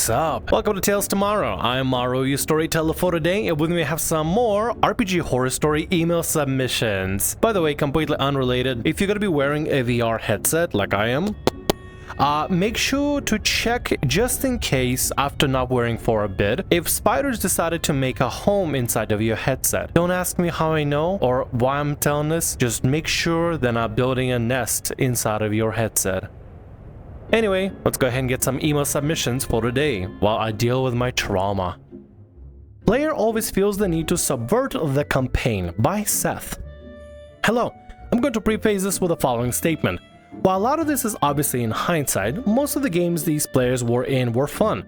What's up? Welcome to Tales Tomorrow. I'm Morrow, your storyteller for today, and with me I have some more RPG horror story email submissions. By the way, completely unrelated, if you're gonna be wearing a VR headset like I am, make sure to check just in case, after not wearing for a bit, if spiders decided to make a home inside of your headset. Don't ask me how I know or why I'm telling this, just make sure they're not building a nest inside of your headset. Anyway, let's go ahead and get some email submissions for today while I deal with my trauma. Player always feels the need to subvert the campaign by Seth. Hello, I'm going to preface this with the following statement. While a lot of this is obviously in hindsight, most of the games these players were in were fun.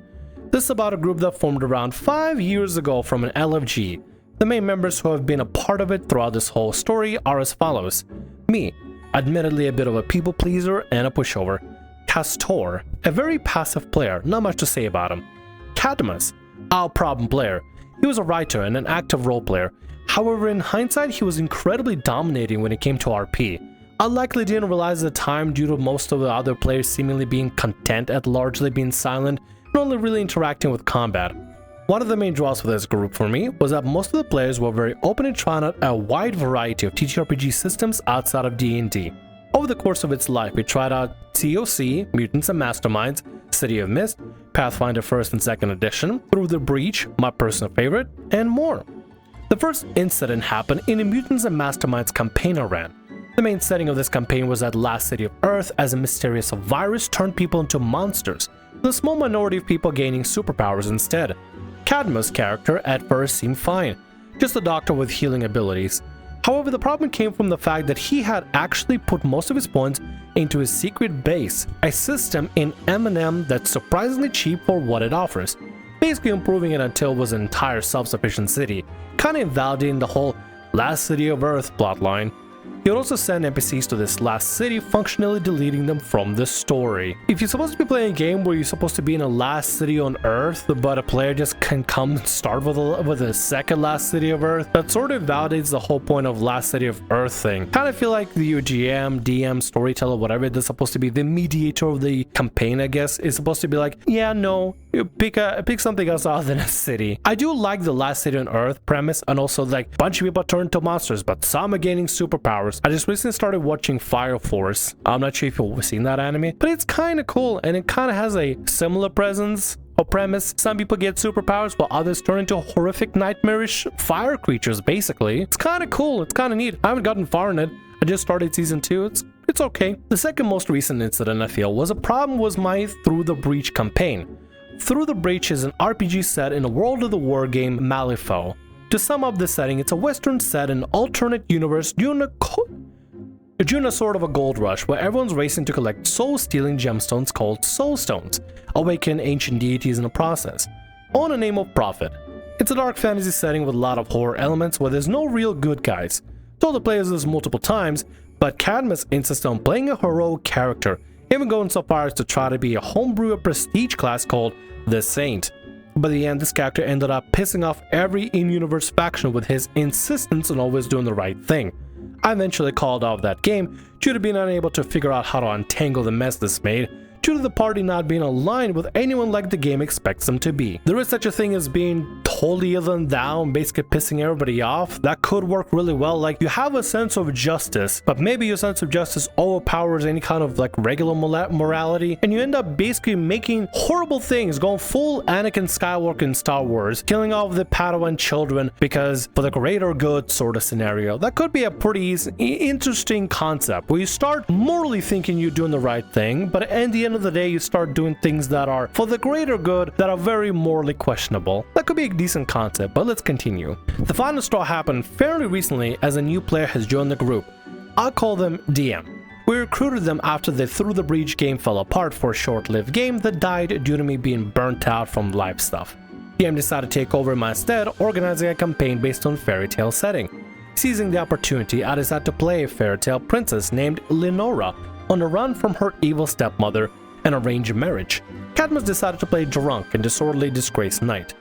This is about a group that formed around 5 years ago from an LFG. The main members who have been a part of it throughout this whole story are as follows. Me, admittedly a bit of a people pleaser and a pushover. Castor, a very passive player, not much to say about him. Cadmus, our problem player. He was a writer and an active role player. However, in hindsight, he was incredibly dominating when it came to RP. I likely didn't realize at the time due to most of the other players seemingly being content at largely being silent and only really interacting with combat. One of the main draws for this group for me was that most of the players were very open to trying out a wide variety of TTRPG systems outside of D&D. Over the course of its life, we tried out COC, Mutants and Masterminds, City of Mist, Pathfinder 1st and 2nd edition, Through the Breach, my personal favorite, and more. The first incident happened in a Mutants and Masterminds campaign I ran. The main setting of this campaign was at last city of Earth as a mysterious virus turned people into monsters, with a small minority of people gaining superpowers instead. Cadmus' character at first seemed fine, just a doctor with healing abilities. However, the problem came from the fact that he had actually put most of his points into his secret base, a system in M&M that's surprisingly cheap for what it offers, basically improving it until it was an entire self-sufficient city, kinda invalidating the whole last city of Earth plotline. He would also send NPCs to this last city, functionally deleting them from the story. If you're supposed to be playing a game where you're supposed to be in a last city on Earth, but a player just can come and start with a second last city of Earth, that sort of validates the whole point of last city of Earth thing. Kind of feel like the GM, DM, storyteller, whatever, that's supposed to be the mediator of the campaign, I guess, is supposed to be like, yeah, no, you pick something else other than a city. I do like the last city on Earth premise, and also like a bunch of people turn into monsters, but some are gaining superpowers. I just recently started watching Fire Force. I'm not sure if you've seen that anime, but it's kind of cool, and it kind of has a similar presence or premise. Some people get superpowers while others turn into horrific, nightmarish fire creatures, basically. It's kind of cool. It's kind of neat. I haven't gotten far in it. I just started season 2. It's okay. The second most recent incident I feel was a problem was my Through the Breach campaign. Through the Breach is an RPG set in a world of the war game Malifaux. To sum up the setting, it's a western set in an alternate universe during a sort of a gold rush where everyone's racing to collect soul-stealing gemstones called soul stones, awaken ancient deities in the process, all in the name of profit. It's a dark fantasy setting with a lot of horror elements where there's no real good guys. Told the players this multiple times, but Cadmus insists on playing a heroic character, even going so far as to try to be a homebrew prestige class called the Saint. By the end, this character ended up pissing off every in-universe faction with his insistence on always doing the right thing. I eventually called off that game due to being unable to figure out how to untangle the mess this made, due to the party not being aligned with anyone like the game expects them to be. There is such a thing as being holier than thou and basically pissing everybody off. That could work really well. Like, you have a sense of justice, but maybe your sense of justice overpowers any kind of like regular morality, and you end up basically making horrible things, going full Anakin Skywalker in Star Wars, killing off the Padawan children because for the greater good sort of scenario. That could be a pretty interesting concept where you start morally thinking you're doing the right thing, but at the end of the day you start doing things that are for the greater good that are very morally questionable. That could be a decent concept, but let's continue. The final straw happened fairly recently as a new player has joined the group. I'll call them DM. We recruited them after the Through the Breach game fell apart for a short-lived game that died due to me being burnt out from live stuff. DM decided to take over in my stead, organizing a campaign based on fairy tale setting. Seizing the opportunity, I decided to play a fairy tale princess named Lenora on the run from her evil stepmother and arranged marriage. Cadmus decided to play drunk and disorderly disgraced knight.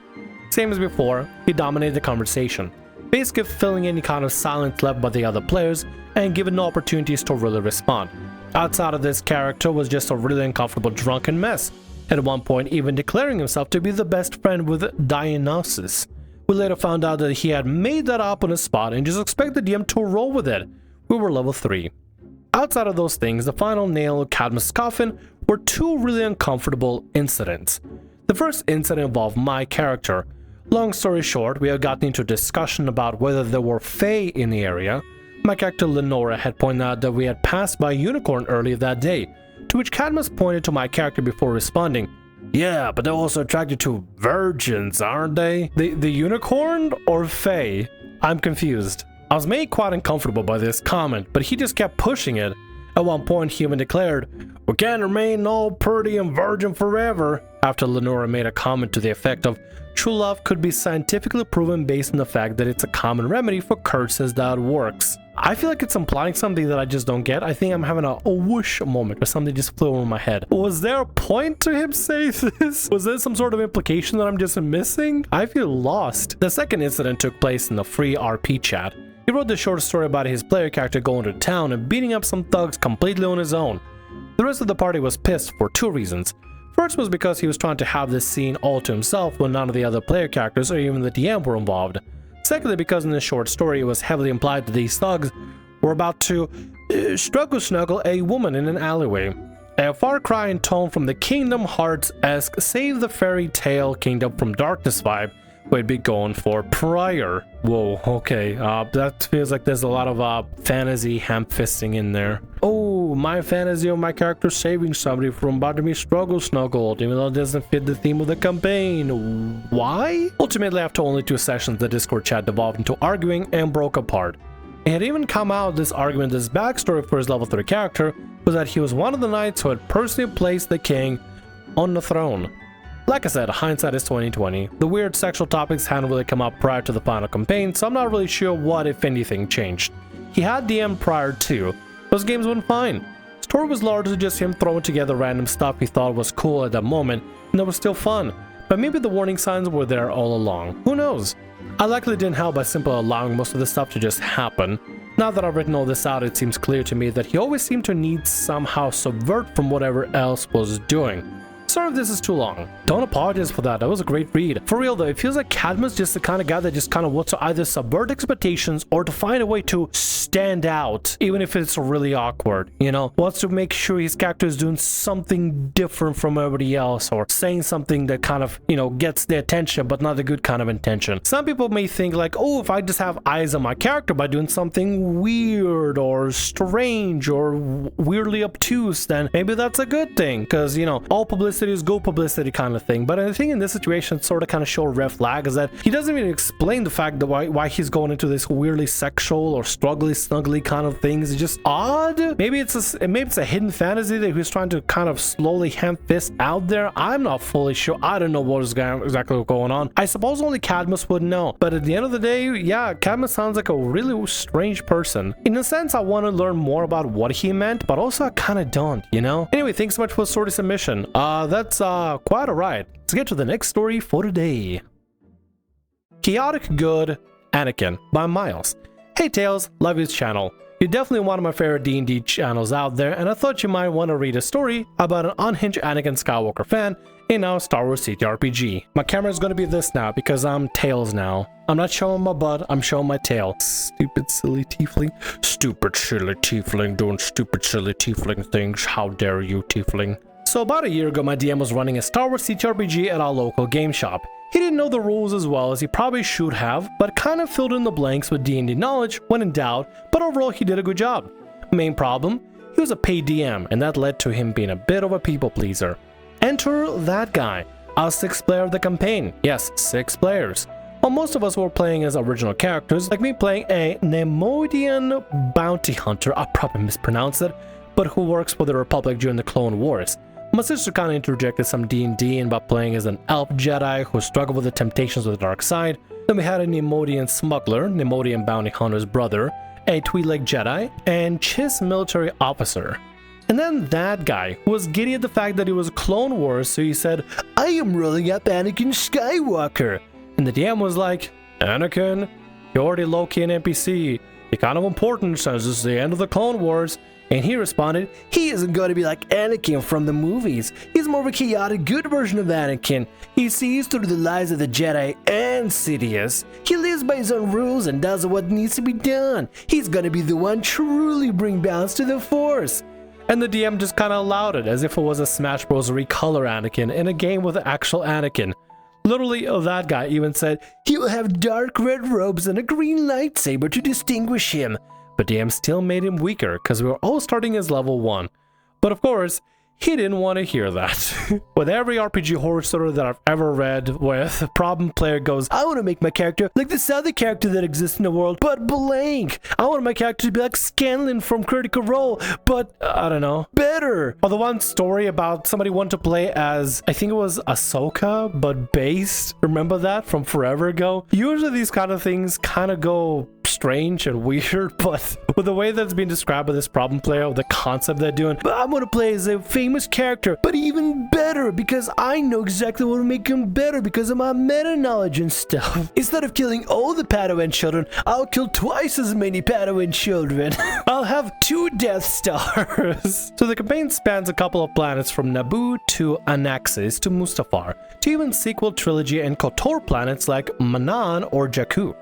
Same as before, he dominated the conversation, basically filling any kind of silence left by the other players and given no opportunities to really respond. Outside of this, character was just a really uncomfortable drunken mess. at one point even declaring himself to be the best friend with Dionysus. We later found out that he had made that up on the spot and just expected the DM to roll with it. We were level 3. Outside of those things, the final nail of Cadmus' coffin were 2 really uncomfortable incidents. The first incident involved my character. Long story short, we had gotten into a discussion about whether there were fae in the area. My character Lenora had pointed out that we had passed by a unicorn earlier that day, to which Cadmus pointed to my character before responding, "Yeah, but they're also attracted to virgins, aren't they? The unicorn or fae?" I'm confused. I was made quite uncomfortable by this comment, but he just kept pushing it. At one point, he even declared, "We can't remain all pretty and virgin forever," after Lenora made a comment to the effect of, "True love could be scientifically proven based on the fact that it's a common remedy for curses that works." I feel like it's implying something that I just don't get. I think I'm having a whoosh moment where something just flew over my head. Was there a point to him saying this? Was there some sort of implication that I'm just missing? I feel lost. The second incident took place in the free RP chat. He wrote this short story about his player character going to town and beating up some thugs completely on his own. The rest of the party was pissed for 2 reasons. First was because he was trying to have this scene all to himself when none of the other player characters or even the DM were involved. Secondly, because in this short story it was heavily implied that these thugs were about to snuggle a woman in an alleyway. A far cry in tone from the Kingdom Hearts-esque Save the Fairy Tale Kingdom from Darkness vibe we'd be going for prior. Whoa, okay, that feels like there's a lot of fantasy ham-fisting in there. Oh, my fantasy of my character saving somebody from about to be snuggled, even though it doesn't fit the theme of the campaign. Why? Ultimately, after only 2 sessions, the Discord chat devolved into arguing and broke apart. It had even come out this argument, this backstory for his level 3 character was that he was one of the knights who had personally placed the king on the throne. Like I said, hindsight is 2020. The weird sexual topics hadn't really come up prior to the final campaign, so I'm not really sure what, if anything, changed. He had DM prior to. Those games went fine. Story was largely just him throwing together random stuff he thought was cool at that moment, and that was still fun. But maybe the warning signs were there all along. Who knows? I likely didn't help by simply allowing most of the stuff to just happen. Now that I've written all this out, it seems clear to me that he always seemed to need somehow subvert from whatever else was doing. Sorry if this is too long. Don't apologize for that. That was a great read. For real though, it feels like Cadmus is just the kind of guy that just kind of wants to either subvert expectations or to find a way to stand out, even if it's really awkward, you know? Wants to make sure his character is doing something different from everybody else or saying something that kind of, you know, gets the attention, but not a good kind of intention. Some people may think like, oh, if I just have eyes on my character by doing something weird or strange or weirdly obtuse, then maybe that's a good thing, because, you know, all publicity is good publicity kind of thing. But I think in this situation it sort of kind of show a red flag is that he doesn't even explain the fact that why he's going into this weirdly sexual or snuggly kind of things. It's just odd. Maybe it's a hidden fantasy that he's trying to kind of slowly ham-fist out there. I'm not fully sure. I don't know what is exactly going on. I suppose only Cadmus would know. But at the end of the day, yeah, Cadmus sounds like a really strange person. In a sense, I want to learn more about what he meant, but also I kind of don't, you know? Anyway, thanks so much for the story submission. That's quite alright. Let's get to the next story for today. Chaotic Good Anakin by Miles. Hey Tales, love his channel. You're definitely one of my favorite D&D channels out there, and I thought you might want to read a story about an unhinged Anakin Skywalker fan in our Star Wars CTRPG. My camera is going to be this now because I'm Tails now. I'm not showing my butt, I'm showing my tail. Stupid silly tiefling. Stupid silly tiefling doing stupid silly tiefling things. How dare you, tiefling. So about a year ago, my DM was running a Star Wars CTRPG at our local game shop. He didn't know the rules as well as he probably should have, but kind of filled in the blanks with D&D knowledge when in doubt, but overall he did a good job. Main problem? He was a paid DM, and that led to him being a bit of a people pleaser. Enter that guy, our 6th player of the campaign. Yes, 6 players. While most of us were playing as original characters, like me playing a Neimoidian bounty hunter, I probably mispronounced it, but who works for the Republic during the Clone Wars. My sister kind of interjected some D&D and by playing as an elf Jedi who struggled with the temptations of the dark side. Then we had a Neimoidian smuggler, Neimoidian bounty hunter's brother, a Twi'lek Jedi, and Chiss military officer. And then that guy, who was giddy at the fact that he was Clone Wars, so he said, I am rolling up Anakin Skywalker. And the DM was like, Anakin, you're already low-key an NPC. You're kind of important since it's the end of the Clone Wars. And he responded, he isn't going to be like Anakin from the movies. He's more of a chaotic good version of Anakin. He sees through the lies of the Jedi and Sidious. He lives by his own rules and does what needs to be done. He's going to be the one truly bring balance to the Force. And the DM just kind of allowed it as if it was a Smash Bros. Recolor Anakin in a game with the actual Anakin. Literally, that guy even said, he will have dark red robes and a green lightsaber to distinguish him. But DM still made him weaker because we were all starting as level 1. But of course, he didn't want to hear that. With every RPG horror story that I've ever read, where the problem player goes, I want to make my character like this other character that exists in the world, but blank. I want my character to be like Scanlan from Critical Role, but I don't know, better. Or the one story about somebody wanted to play as, I think it was Ahsoka, but based. Remember that from forever ago? Usually these kind of things kind of go strange and weird, but with the way that's being described by this problem player, the concept they're doing, but I'm gonna play as a famous character, but even better because I know exactly what will make him better because of my meta knowledge and stuff. Instead of killing all the Padawan children, I'll kill twice as many Padawan children. I'll have 2 Death Stars. So the campaign spans a couple of planets from Naboo to Anaxis to Mustafar, to even sequel trilogy and KOTOR planets like Manaan or Jakku.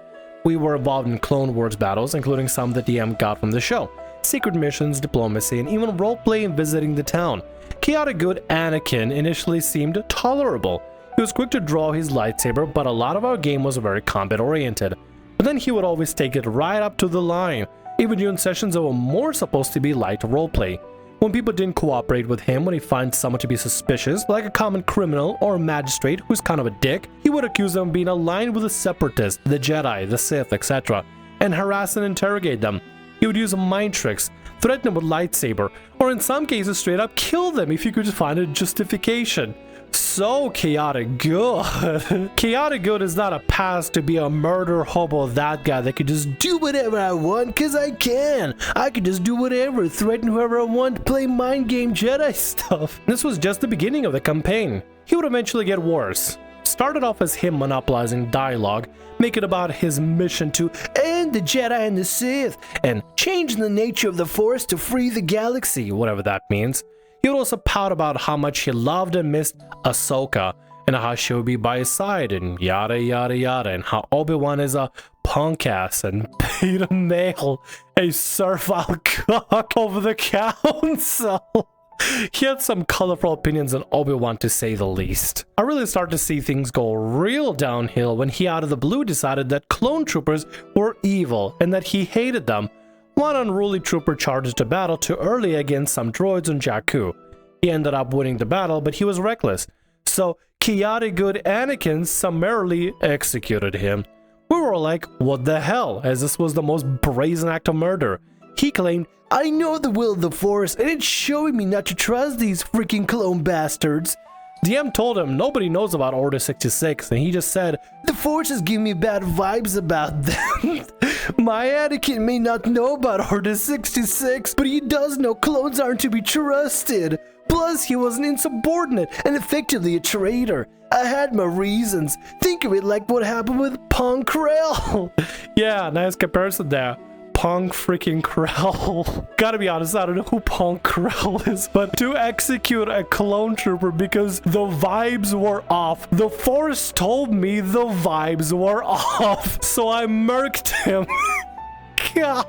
We were involved in Clone Wars battles, including some the DM got from the show, secret missions, diplomacy, and even roleplay and visiting the town. Chaotic good Anakin initially seemed tolerable. He was quick to draw his lightsaber, but a lot of our game was very combat oriented. But then he would always take it right up to the line, even during sessions that were more supposed to be light roleplay. When people didn't cooperate with him when he finds someone to be suspicious, like a common criminal or a magistrate who's kind of a dick, he would accuse them of being aligned with the Separatists, the Jedi, the Sith, etc., and harass and interrogate them. He would use mind tricks, threaten them with lightsaber, or in some cases straight up kill them if you could find a justification. So chaotic good. Chaotic good is not a pass to be a murder hobo, that guy that could just do whatever I want because I can. I could just do whatever, threaten whoever I want, play mind game Jedi stuff. This was just the beginning of the campaign. He would eventually get worse. Started off as him monopolizing dialogue, make it about his mission to end the Jedi and the Sith, and change the nature of the Force to free the galaxy, whatever that means. He would also pout about how much he loved and missed Ahsoka, and how she would be by his side, and yada yada yada, and how Obi-Wan is a punk ass and beta male, a servile cock over the council. He had some colorful opinions on Obi-Wan to say the least. I really started to see things go real downhill when he out of the blue decided that clone troopers were evil and that he hated them. One unruly trooper charged to battle too early against some droids on Jakku. He ended up winning the battle, but he was reckless. So chaotic good Anakin summarily executed him. We were like, what the hell, as this was the most brazen act of murder. He claimed, I know the will of the Force, and it's showing me not to trust these freaking clone bastards. DM told him nobody knows about Order 66, and he just said, the Force is giving me bad vibes about them. My Anakin may not know about Order 66, but he does know clones aren't to be trusted. Plus, he was an insubordinate and effectively a traitor. I had my reasons. Think of it like what happened with Pong Krell. Yeah, nice comparison there. Pong freaking Krell. Gotta be honest, I don't know who Pong Krell is, but to execute a clone trooper because the vibes were off. The Force told me the vibes were off, so I murked him. God.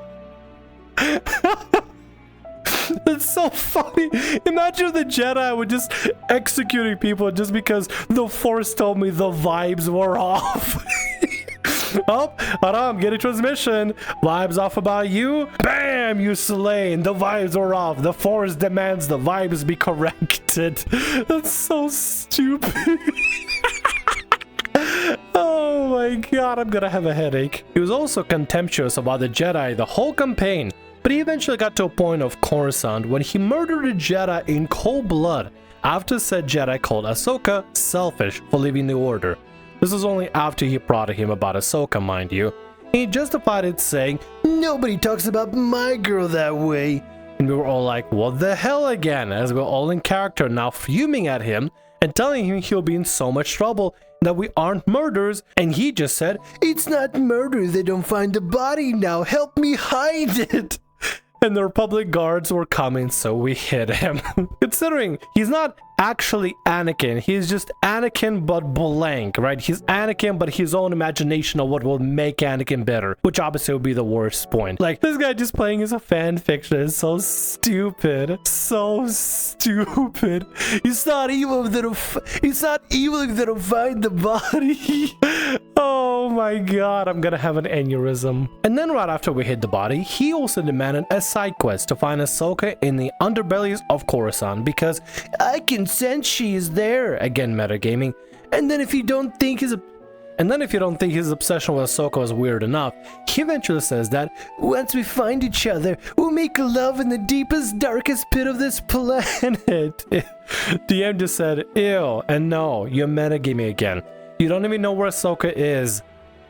That's so funny. Imagine if the Jedi were just executing people just because the Force told me the vibes were off. Oh, hold on, I'm getting transmission. Vibes off about you. Bam, you slain. The vibes are off. The Force demands the vibes be corrected. That's so stupid. Oh my god, I'm gonna have a headache. He was also contemptuous about the Jedi the whole campaign, but he eventually got to a point of Coruscant when he murdered a Jedi in cold blood after said Jedi called Ahsoka selfish for leaving the Order. This was only after he prodded him about Ahsoka, mind you. And he justified it saying, nobody talks about my girl that way. And we were all like, what the hell again? As we were all in character now fuming at him and telling him he'll be in so much trouble that we aren't murderers. And he just said, it's not murder, they don't find the body now, help me hide it. and the Republic guards were coming, so we hit him. Considering he's not actually Anakin, he's just Anakin but blank, right? He's Anakin but his own imagination of what will make Anakin better, which obviously would be the worst point. Like, this guy just playing as a fan fiction is so stupid. So stupid. He's not evil if they don't find the body. Oh my god, I'm gonna have an aneurysm. And then right after we hit the body, he also demanded a side quest to find Ahsoka in the underbellies of Coruscant, because I can sense she is there. Again, metagaming. And then if you don't think his obsession with Ahsoka is weird enough, he eventually says that once we find each other, we'll make love in the deepest, darkest pit of this planet. DM just said, ew, and no, you're metagaming again. You don't even know where Ahsoka is.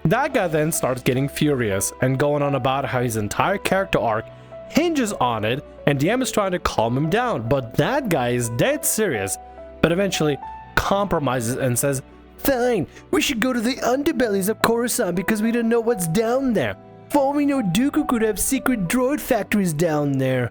That guy then starts getting furious and going on about how his entire character arc hinges on it, and DM is trying to calm him down, but that guy is dead serious, but eventually compromises and says, fine, we should go to the underbellies of Coruscant because we don't know what's down there. For all we know, Dooku could have secret droid factories down there.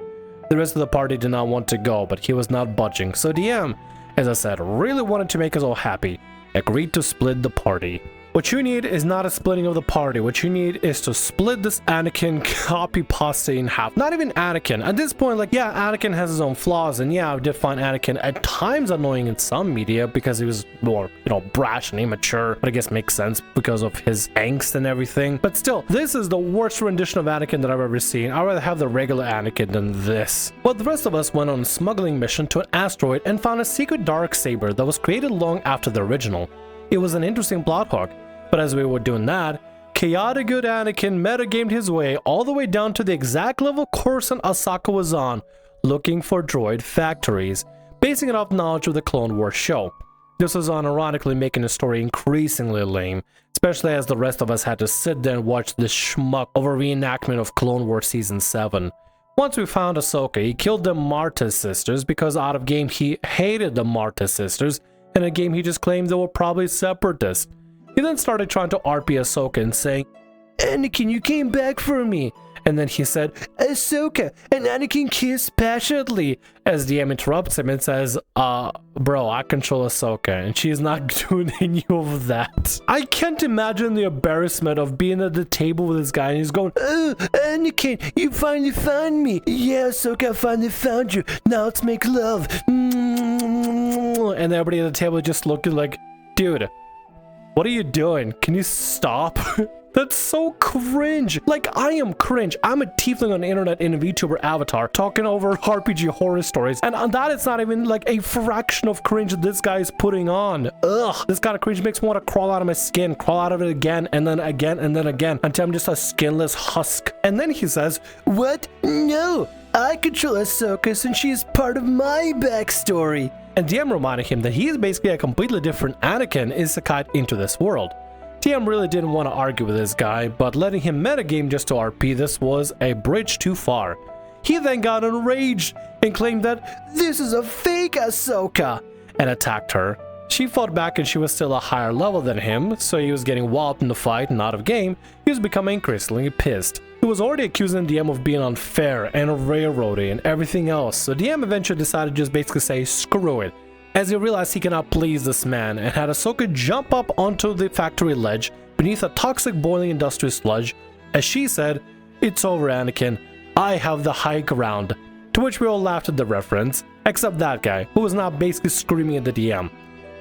The rest of the party did not want to go, but he was not budging, so DM, as I said, really wanted to make us all happy, agreed to split the party. What you need is not a splitting of the party. What you need is to split this Anakin copy pasta in half. Not even Anakin. At this point, like, yeah, Anakin has his own flaws, and yeah, I did find Anakin at times annoying in some media because he was more, you know, brash and immature, but I guess makes sense because of his angst and everything. But still, this is the worst rendition of Anakin that I've ever seen. I'd rather have the regular Anakin than this. But the rest of us went on a smuggling mission to an asteroid and found a secret darksaber that was created long after the original. It was an interesting plot hook, but as we were doing that, chaotic good Anakin metagamed his way all the way down to the exact level Coruscant Ahsoka was on, looking for droid factories, basing it off knowledge of the Clone Wars show. This was unironically making the story increasingly lame, especially as the rest of us had to sit there and watch this schmuck of a reenactment of Clone Wars Season 7. Once we found Ahsoka, he killed the Marta sisters because out of game he hated the Marta sisters, and in game he just claimed they were probably separatists. He then started trying to RP Ahsoka and saying, Anakin, you came back for me. And then he said, Ahsoka, and Anakin kissed passionately. As DM interrupts him and says, bro, I control Ahsoka, and she's not doing any of that. I can't imagine the embarrassment of being at the table with this guy and he's going, oh, Anakin, you finally found me. Yeah, Ahsoka, I finally found you. Now let's make love. And everybody at the table just looking like, dude, what are you doing? Can you stop? That's so cringe. Like, I am cringe. I'm a tiefling on the internet in a VTuber avatar talking over RPG horror stories, and on that it's not even like a fraction of cringe that this guy is putting on. Ugh, this kind of cringe makes me want to crawl out of my skin, crawl out of it again, and then again, and then again, until I'm just a skinless husk. And then he says, what? No, I control Ahsoka since she is part of my backstory. And DM reminded him that he is basically a completely different Anakin isekai into this world. TM really didn't want to argue with this guy, but letting him metagame just to RP this was a bridge too far. He then got enraged and claimed that this is a fake Ahsoka and attacked her. She fought back and she was still a higher level than him, so he was getting walloped in the fight and out of game. He was becoming increasingly pissed. He was already accusing DM of being unfair and railroading and everything else, so DM eventually decided to just basically say screw it, as he realized he cannot please this man, and had Ahsoka jump up onto the factory ledge beneath a toxic boiling industrial sludge. As she said, it's over, Anakin, I have the high ground. To which we all laughed at the reference, except that guy, who was now basically screaming at the DM.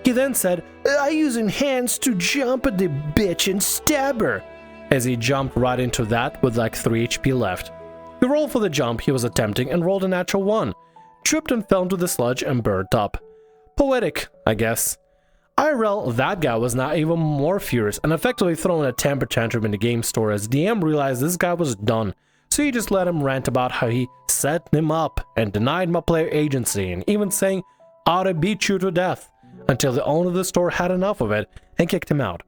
He then said, I use enhance to jump at the bitch and stab her, as he jumped right into that with like 3 HP left. He rolled for the jump he was attempting and rolled a natural 1, tripped and fell into the sludge and burned up. Poetic, I guess. IRL, that guy was now even more furious and effectively throwing a temper tantrum in the game store as DM realized this guy was done, so he just let him rant about how he set him up and denied my player agency, and even saying, ought to beat you to death, until the owner of the store had enough of it and kicked him out.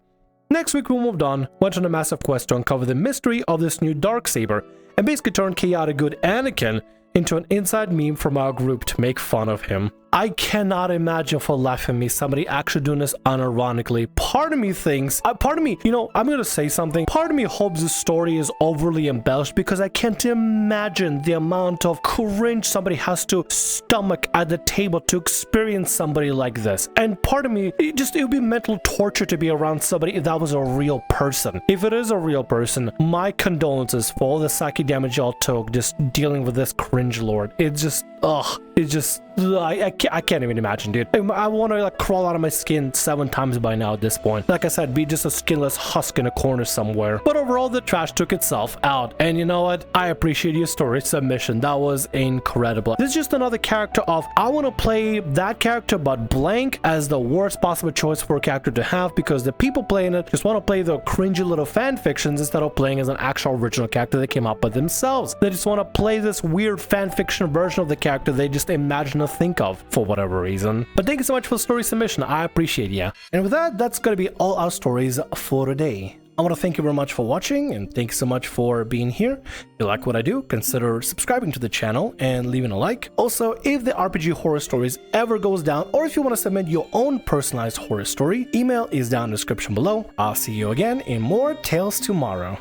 Next week we moved on, went on a massive quest to uncover the mystery of this new darksaber, and basically turned chaotic good Anakin into an inside meme from our group to make fun of him. I cannot imagine for the life of me somebody actually doing this unironically. Part of me thinks, part of me, you know, I'm gonna say something. Part of me hopes this story is overly embellished because I can't imagine the amount of cringe somebody has to stomach at the table to experience somebody like this. And part of me, it would be mental torture to be around somebody if that was a real person. If it is a real person, my condolences for all the psychic damage y'all took just dealing with this cringe lord. It's just, I can't even imagine, dude. I want to like crawl out of my skin 7 times by now at this point. Like I said, be just a skinless husk in a corner somewhere. But overall, the trash took itself out. And you know what? I appreciate your story submission. That was incredible. This is just another character of, I want to play that character but blank as the worst possible choice for a character to have, because the people playing it just want to play the cringy little fan fictions instead of playing as an actual original character they came up with themselves. They just want to play this weird fan fiction version of the character they just imagine to think of for whatever reason. But thank you so much for the story submission. I appreciate you. And with that, that's going to be all our stories for today. I want to thank you very much for watching, and thank you so much for being here. If you like what I do, consider subscribing to the channel and leaving a like. Also, if the RPG Horror Stories ever goes down, or if you want to submit your own personalized horror story, email is down in the description below. I'll see you again in more Tales Tomorrow.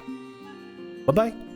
Bye-bye.